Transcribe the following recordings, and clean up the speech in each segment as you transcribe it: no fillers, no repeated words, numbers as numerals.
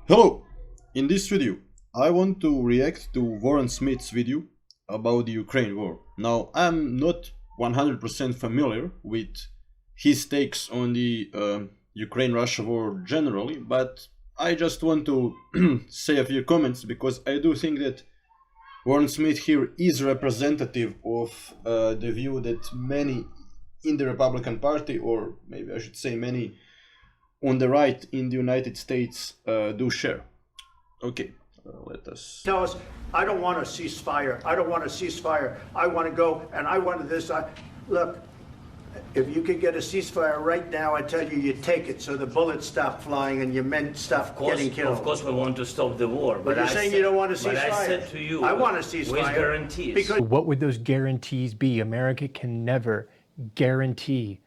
Hello! In this video, I want to react to Warren Smith's video about the Ukraine war. Now, I'm not 100% familiar with his takes on the Ukraine-Russia war generally, but I just want to say a few comments because I do think that Warren Smith here is representative of the view that many in the Republican Party, or maybe I should say many on the right in the United States do share. Okay, let us. Tell us, I don't want a ceasefire. I don't want a ceasefire. I want to go, and I want this. Look, if you could get a ceasefire right now, I tell you, you take it so the bullets stop flying and your men stop getting killed. Of course, we want to stop the war. But you're saying you don't want a ceasefire. But I said to you, I want a ceasefire. with guarantees. Because What would those guarantees be? America can never guarantee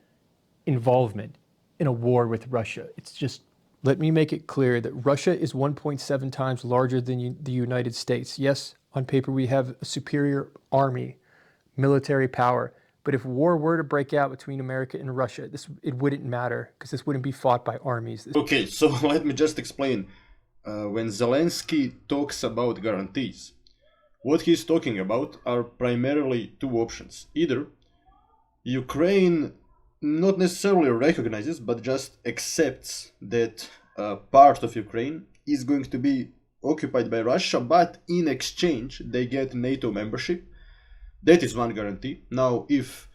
involvement in a war with Russia. It's just, let me make it clear that Russia is 1.7 times larger than the United States. Yes, on paper we have a superior army, military power, but if war were to break out between America and Russia, it wouldn't matter because this wouldn't be fought by armies. Okay, so let me just explain. When Zelensky talks about guarantees, what he's talking about are primarily two options. Either Ukraine not necessarily recognizes, but just accepts that part of Ukraine is going to be occupied by Russia, but in exchange they get NATO membership. That is one guarantee. Now, if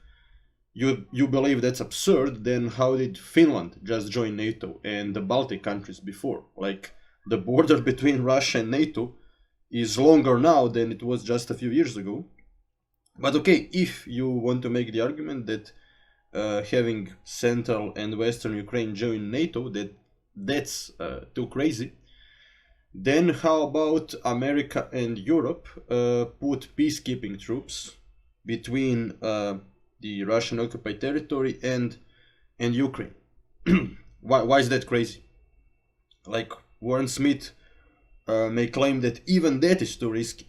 you believe that's absurd, then how did Finland just join NATO and the Baltic countries before? Like, the border between Russia and NATO is longer now than it was just a few years ago. But okay, if you want to make the argument that having Central and Western Ukraine join NATO, that's too crazy, then how about America and Europe put peacekeeping troops between the Russian occupied territory and Ukraine? Why is that crazy? Like, Warren Smith may claim that even that is too risky.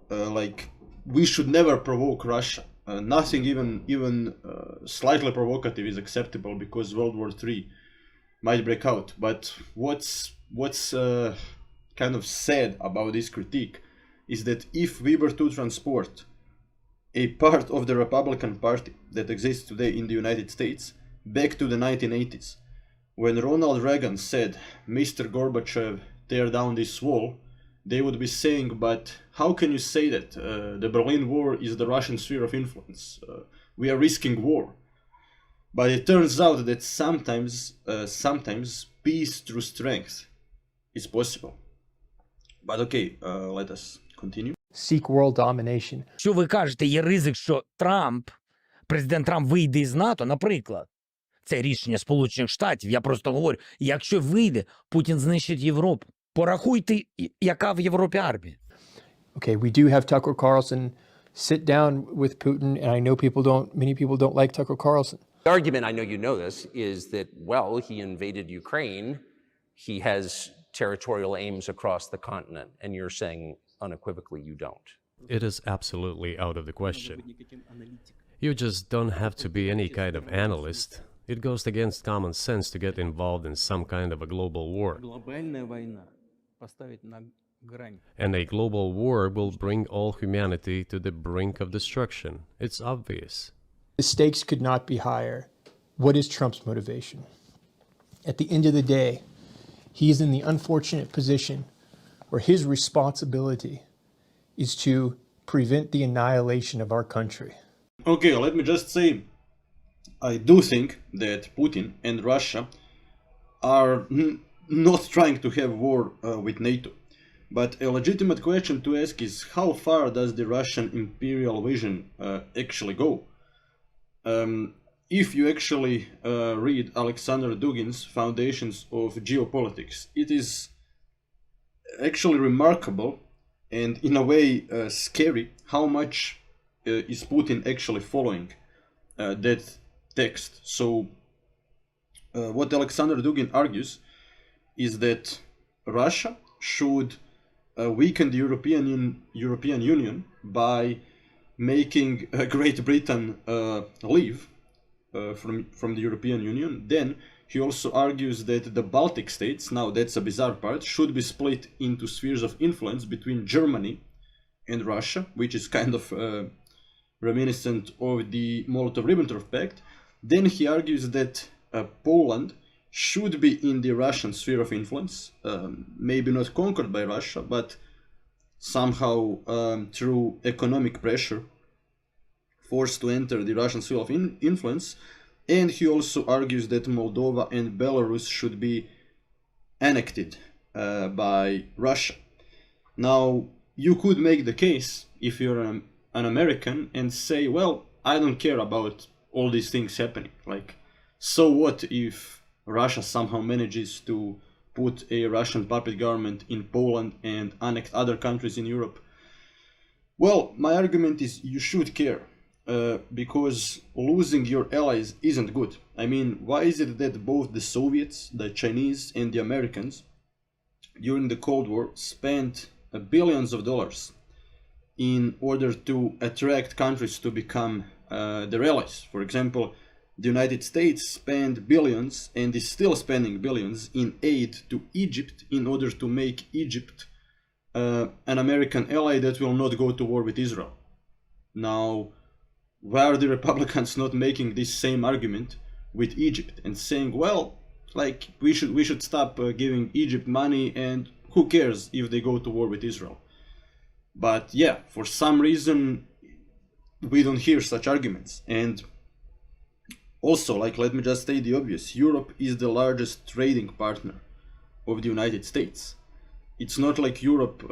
Like, we should never provoke Russia. Nothing even slightly provocative is acceptable because World War III might break out. But what's kind of sad about this critique is that if we were to transport a part of the Republican Party that exists today in the United States back to the 1980s, when Ronald Reagan said, "Mr. Gorbachev, tear down this wall," they would be saying, but how can you say that? The Berlin Wall is the Russian sphere of influence. We are risking war. But it turns out that sometimes peace through strength is possible. But okay, let us continue. Seek world domination. Що ви кажете, є ризик, що президент Трамп вийде із НАТО, наприклад. Це рішення Сполучених Штатів, я просто говорю, якщо вийде, Путін знищить Європу. Порахуйте, яка в Європі армія. Okay, we do have Tucker Carlson sit down with Putin, and I know many people don't like Tucker Carlson. The argument, I know you know this, is that, well, he invaded Ukraine. He has territorial aims across the continent, and you're saying unequivocally you don't. It is absolutely out of the question. You just don't have to be any kind of analyst. It goes against common sense to get involved in some kind of a global war. And a global war will bring all humanity to the brink of destruction. It's obvious. The stakes could not be higher. What is Trump's motivation? At the end of the day, he is in the unfortunate position where his responsibility is to prevent the annihilation of our country. Okay, let me just say, I do think that Putin and Russia are not trying to have war with NATO. But a legitimate question to ask is, how far does the Russian imperial vision actually go? If you actually read Alexander Dugin's Foundations of Geopolitics, it is actually remarkable and in a way scary how much is Putin actually following that text. So what Alexander Dugin argues is that Russia should weaken the European Union by making Great Britain leave from the European Union. Then he also argues that the Baltic states, now that's a bizarre part, should be split into spheres of influence between Germany and Russia, which is kind of reminiscent of the Molotov-Ribbentrop Pact. Then he argues that Poland should be in the Russian sphere of influence, maybe not conquered by Russia, but somehow through economic pressure forced to enter the Russian sphere of influence. And he also argues that Moldova and Belarus should be annexed by Russia. Now, you could make the case, if you're an American, and say, well, I don't care about all these things happening. Like, so what if Russia somehow manages to put a Russian puppet government in Poland and annex other countries in Europe? Well, my argument is you should care. Because losing your allies isn't good. I mean, why is it that both the Soviets, the Chinese, and the Americans during the Cold War spent billions of dollars in order to attract countries to become their allies? For example, the United States spent billions and is still spending billions in aid to Egypt in order to make Egypt an American ally that will not go to war with Israel. Now, why are the Republicans not making this same argument with Egypt and saying, well, like, we should stop giving Egypt money, and who cares if they go to war with Israel? But yeah, for some reason we don't hear such arguments. And also, like, let me just state the obvious, Europe is the largest trading partner of the United States. It's not like Europe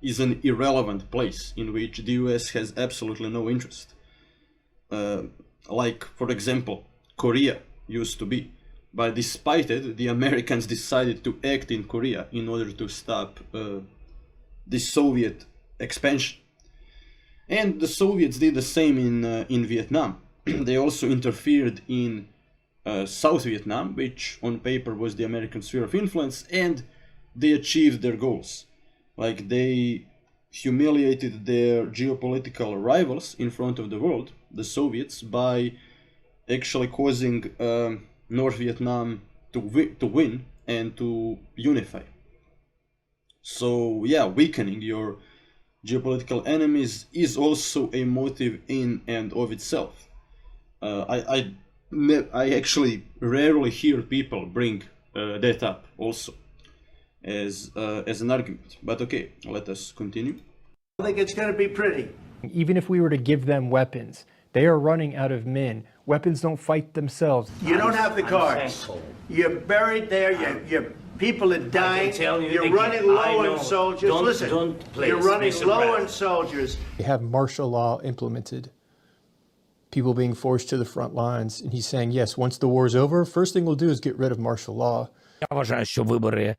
is an irrelevant place in which the US has absolutely no interest. Like, for example, Korea used to be. But despite it, the Americans decided to act in Korea in order to stop the Soviet expansion. And the Soviets did the same in Vietnam. They also interfered in South Vietnam, which on paper was the American sphere of influence, and they achieved their goals. Like, they humiliated their geopolitical rivals in front of the world, the Soviets, by actually causing North Vietnam to win and to unify. So yeah, weakening your geopolitical enemies is also a motive in and of itself. I actually rarely hear people bring that up also as an argument. But okay, let us continue. I think it's going to be pretty. Even if we were to give them weapons, they are running out of men. Weapons don't fight themselves. You don't have the I'm cards. thankful. You're buried there. Your people are dying. tell you You're again, running I low know. on soldiers. Don't- Listen, don't please you're running be low surprised. on soldiers. They have martial law implemented. People being forced to the front lines. And he's saying, yes, once the war's over, first thing we'll do is get rid of martial law. Я вважаю, що вибори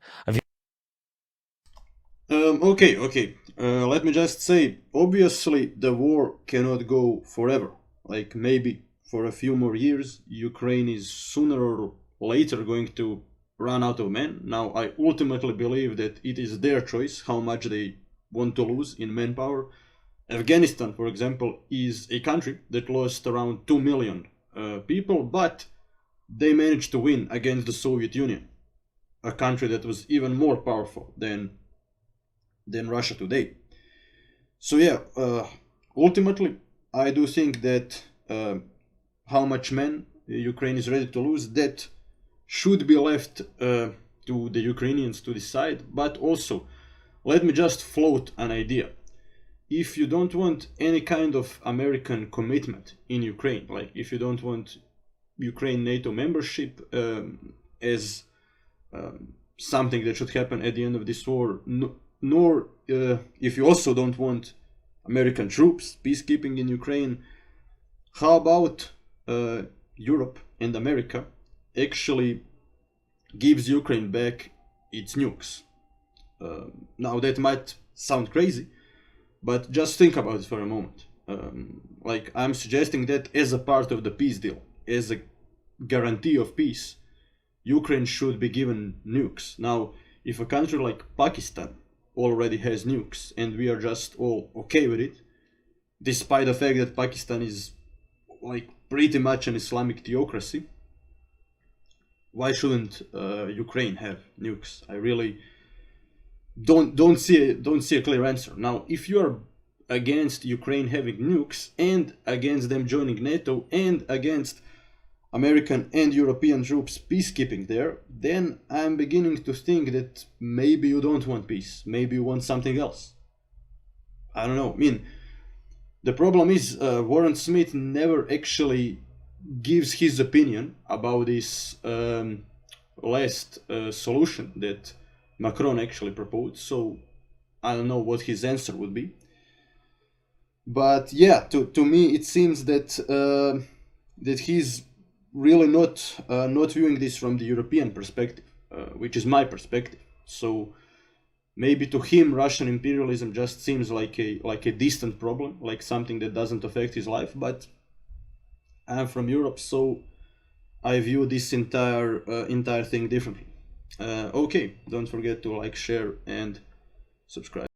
Okay. Let me just say, obviously the war cannot go forever. Like, maybe for a few more years, Ukraine is sooner or later going to run out of men. Now, I ultimately believe that it is their choice how much they want to lose in manpower. Afghanistan, for example, is a country that lost around 2 million people, but they managed to win against the Soviet Union, a country that was even more powerful than Russia today. So yeah, ultimately, I do think that how much men Ukraine is ready to lose, that should be left to the Ukrainians to decide. But also, let me just float an idea. If you don't want any kind of American commitment in Ukraine, like if you don't want Ukraine NATO membership as something that should happen at the end of this war, nor if you also don't want American troops, peacekeeping in Ukraine, how about Europe and America actually gives Ukraine back its nukes? Now that might sound crazy, but just think about it for a moment. Like, I'm suggesting that as a part of the peace deal, as a guarantee of peace, Ukraine should be given nukes. Now, if a country like Pakistan already has nukes and we are just all okay with it, despite the fact that Pakistan is like pretty much an Islamic theocracy, why shouldn't Ukraine have nukes? I really don't see a clear answer. Now, if you are against Ukraine having nukes and against them joining NATO and against American and European troops peacekeeping there, then I'm beginning to think that maybe you don't want peace. Maybe you want something else. I don't know. I mean, the problem is Warren Smith never actually gives his opinion about this last solution that Macron actually proposed. So I don't know what his answer would be. But yeah, to me it seems that that he's really not viewing this from the European perspective, which is my perspective. So maybe to him Russian imperialism just seems like a distant problem, like something that doesn't affect his life. But I'm from Europe, so I view this entire thing differently. Okay, don't forget to like, share, and subscribe.